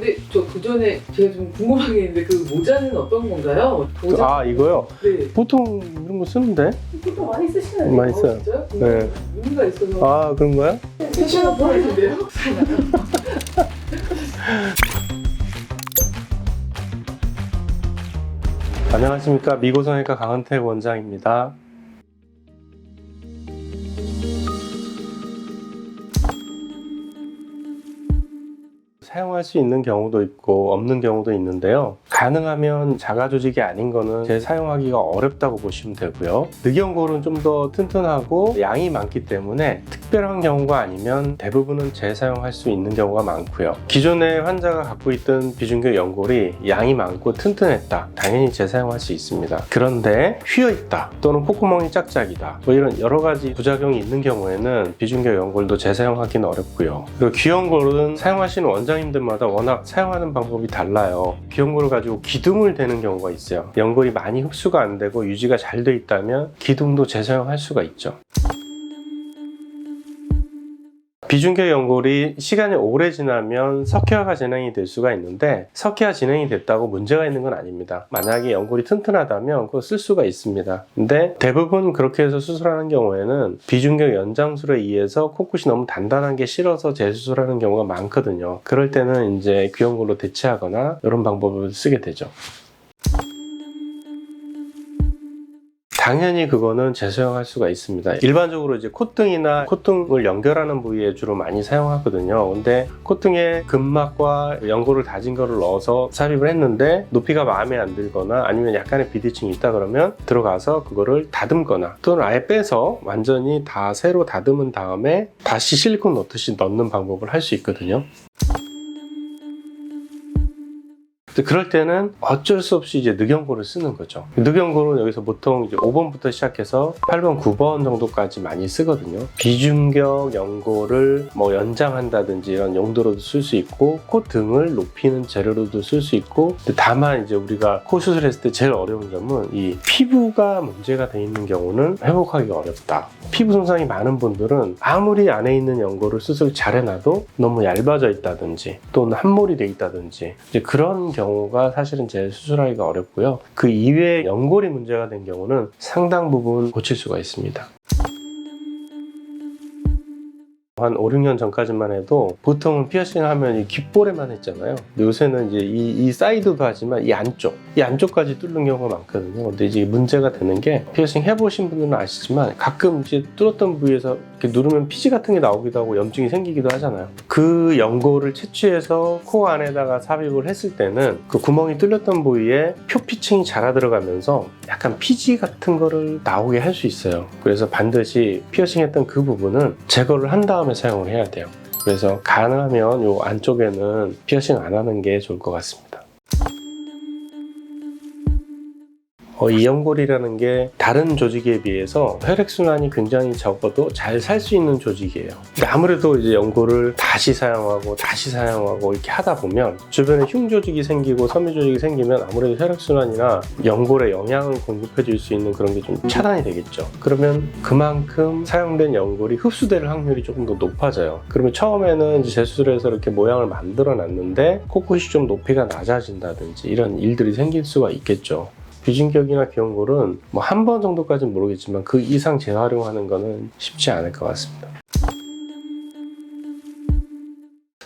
근데 저 그 전에 제가 좀 궁금한 게 있는데 그 모자는 어떤 건가요? 모자? 아, 이거요? 네. 보통 이런 거 쓰는데? 보통 많이 쓰시나요? 많이 써요. 진짜요? 네. 의미가 있어서. 아, 그런가요? 패션 보이는데요? 안녕하십니까. 미고성외과 강은택 원장입니다. 사용할 수 있는 경우도 있고 없는 경우도 있는데요. 가능하면 자가 조직이 아닌 거는 재사용하기가 어렵다고 보시면 되고요. 늑연골은 좀 더 튼튼하고 양이 많기 때문에 특별한 경우가 아니면 대부분은 재사용할 수 있는 경우가 많고요. 기존에 환자가 갖고 있던 비중격 연골이 양이 많고 튼튼했다. 당연히 재사용할 수 있습니다. 그런데 휘어있다 또는 콧구멍이 짝짝이다 뭐 이런 여러 가지 부작용이 있는 경우에는 비중격 연골도 재사용하기는 어렵고요. 그리고 귀연골은 사용하시는 원장님들마다 워낙 사용하는 방법이 달라요. 귀연골을 가지고 기둥을 대는 경우가 있어요. 연골이 많이 흡수가 안 되고 유지가 잘 돼 있다면 기둥도 재사용할 수가 있죠. 비중격 연골이 시간이 오래 지나면 석회화가 진행이 될 수가 있는데 석회화 진행이 됐다고 문제가 있는 건 아닙니다. 만약에 연골이 튼튼하다면 그거 쓸 수가 있습니다. 근데 대부분 그렇게 해서 수술하는 경우에는 비중격 연장술에 의해서 코끝이 너무 단단한 게 싫어서 재수술하는 경우가 많거든요. 그럴 때는 이제 귀연골로 대체하거나 이런 방법을 쓰게 되죠. 당연히 그거는 재사용할 수가 있습니다. 일반적으로 이제 콧등이나 콧등을 연결하는 부위에 주로 많이 사용하거든요. 근데 콧등에 근막과 연골을 다진 거를 넣어서 삽입을 했는데 높이가 마음에 안 들거나 아니면 약간의 비대칭이 있다 그러면 들어가서 그거를 다듬거나 또는 아예 빼서 완전히 다 새로 다듬은 다음에 다시 실리콘 넣듯이 넣는 방법을 할 수 있거든요. 그럴 때는 어쩔 수 없이 이제 늑연골을 쓰는 거죠. 늑연골은 여기서 보통 이제 5번부터 시작해서 8번, 9번 정도까지 많이 쓰거든요. 비중격 연골을 뭐 연장한다든지 이런 용도로도 쓸 수 있고 콧등을 높이는 재료로도 쓸 수 있고 다만 이제 우리가 코 수술했을 때 제일 어려운 점은 이 피부가 문제가 돼 있는 경우는 회복하기가 어렵다. 피부 손상이 많은 분들은 아무리 안에 있는 연골을 수술 잘 해놔도 너무 얇아져 있다든지 또는 함몰이 돼 있다든지 이제 그런 경우가 사실은 제일 수술하기가 어렵고요. 그 이외에 연골이 문제가 된 경우는 상당 부분 고칠 수가 있습니다. 한 5, 6년 전까지만 해도 보통은 피어싱 하면 이 귓볼에만 했잖아요. 근데 요새는 이제 이 사이드도 하지만 이 안쪽까지 뚫는 경우가 많거든요. 근데 이제 문제가 되는 게 피어싱 해보신 분들은 아시지만 가끔 이제 뚫었던 부위에서 이렇게 누르면 피지 같은 게 나오기도 하고 염증이 생기기도 하잖아요. 그 연골을 채취해서 코 안에다가 삽입을 했을 때는 그 구멍이 뚫렸던 부위에 표피층이 자라 들어가면서 약간 피지 같은 거를 나오게 할 수 있어요. 그래서 반드시 피어싱 했던 그 부분은 제거를 한 다음에 사용을 해야 돼요. 그래서 가능하면 요 안쪽에는 피어싱 안 하는 게 좋을 것 같습니다. 이 연골이라는 게 다른 조직에 비해서 혈액순환이 굉장히 적어도 잘 살 수 있는 조직이에요. 근데 아무래도 이제 연골을 다시 사용하고 이렇게 하다 보면 주변에 흉 조직이 생기고 섬유 조직이 생기면 아무래도 혈액순환이나 연골에 영향을 공급해 줄 수 있는 그런 게 좀 차단이 되겠죠. 그러면 그만큼 사용된 연골이 흡수될 확률이 조금 더 높아져요. 그러면 처음에는 이제 재수술해서 이렇게 모양을 만들어 놨는데 코끝이 좀 높이가 낮아진다든지 이런 일들이 생길 수가 있겠죠. 비중격이나 귀연골은 뭐 한 번 정도까지는 모르겠지만 그 이상 재활용하는 거는 쉽지 않을 것 같습니다.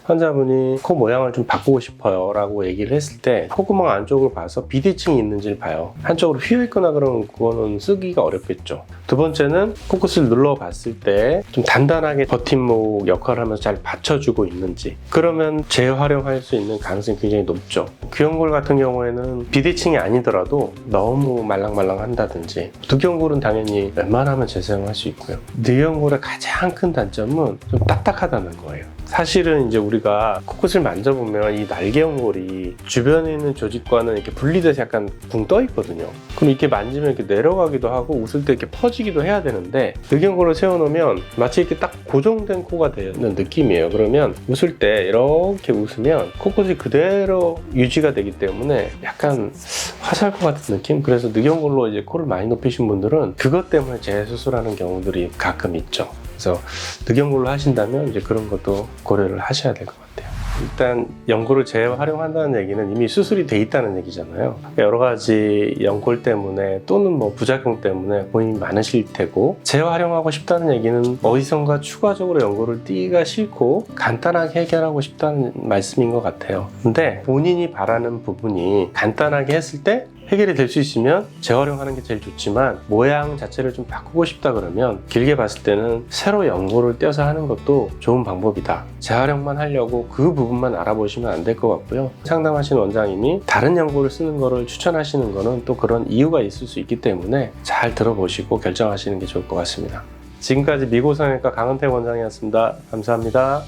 환자분이 코 모양을 좀 바꾸고 싶어요 라고 얘기를 했을 때 콧구멍 안쪽을 봐서 비대칭이 있는지를 봐요. 한쪽으로 휘어있거나 그러면 그거는 쓰기가 어렵겠죠. 두 번째는 코끝을 눌러봤을 때 좀 단단하게 버팀목 역할을 하면서 잘 받쳐주고 있는지, 그러면 재활용할 수 있는 가능성이 굉장히 높죠. 귀연골 같은 경우에는 비대칭이 아니더라도 너무 말랑말랑 한다든지, 늑연골은 당연히 웬만하면 재사용할 수 있고요. 늑연골의 가장 큰 단점은 좀 딱딱하다는 거예요. 사실은 이제 우리가 코끝을 만져보면 이 날개연골이 주변에 있는 조직과는 이렇게 분리돼서 약간 붕 떠 있거든요. 그럼 이렇게 만지면 이렇게 내려가기도 하고 웃을 때 이렇게 퍼지기도 해야 되는데 늑연골을 세워놓으면 마치 이렇게 딱 고정된 코가 되는 느낌이에요. 그러면 웃을 때 이렇게 웃으면 코끝이 그대로 유지가 되기 때문에 약간 화살 것 같은 느낌? 그래서 늑연골로 이제 코를 많이 높이신 분들은 그것 때문에 재수술하는 경우들이 가끔 있죠. 그래서 늑연골로 하신다면 이제 그런 것도 고려를 하셔야 될 것 같아요. 일단 연골을 재활용한다는 얘기는 이미 수술이 돼 있다는 얘기잖아요. 여러 가지 연골 때문에 또는 뭐 부작용 때문에 고민이 많으실 테고, 재활용하고 싶다는 얘기는 어디선가 추가적으로 연골을 띄기가 싫고 간단하게 해결하고 싶다는 말씀인 것 같아요. 근데 본인이 바라는 부분이 간단하게 했을 때 해결이 될 수 있으면 재활용하는 게 제일 좋지만, 모양 자체를 좀 바꾸고 싶다 그러면 길게 봤을 때는 새로 연골을 떼어서 하는 것도 좋은 방법이다. 재활용만 하려고 그 부분만 알아보시면 안 될 것 같고요. 상담하신 원장님이 다른 연골을 쓰는 거를 추천하시는 거는 또 그런 이유가 있을 수 있기 때문에 잘 들어보시고 결정하시는 게 좋을 것 같습니다. 지금까지 미고성형외과 강은택 원장이었습니다. 감사합니다.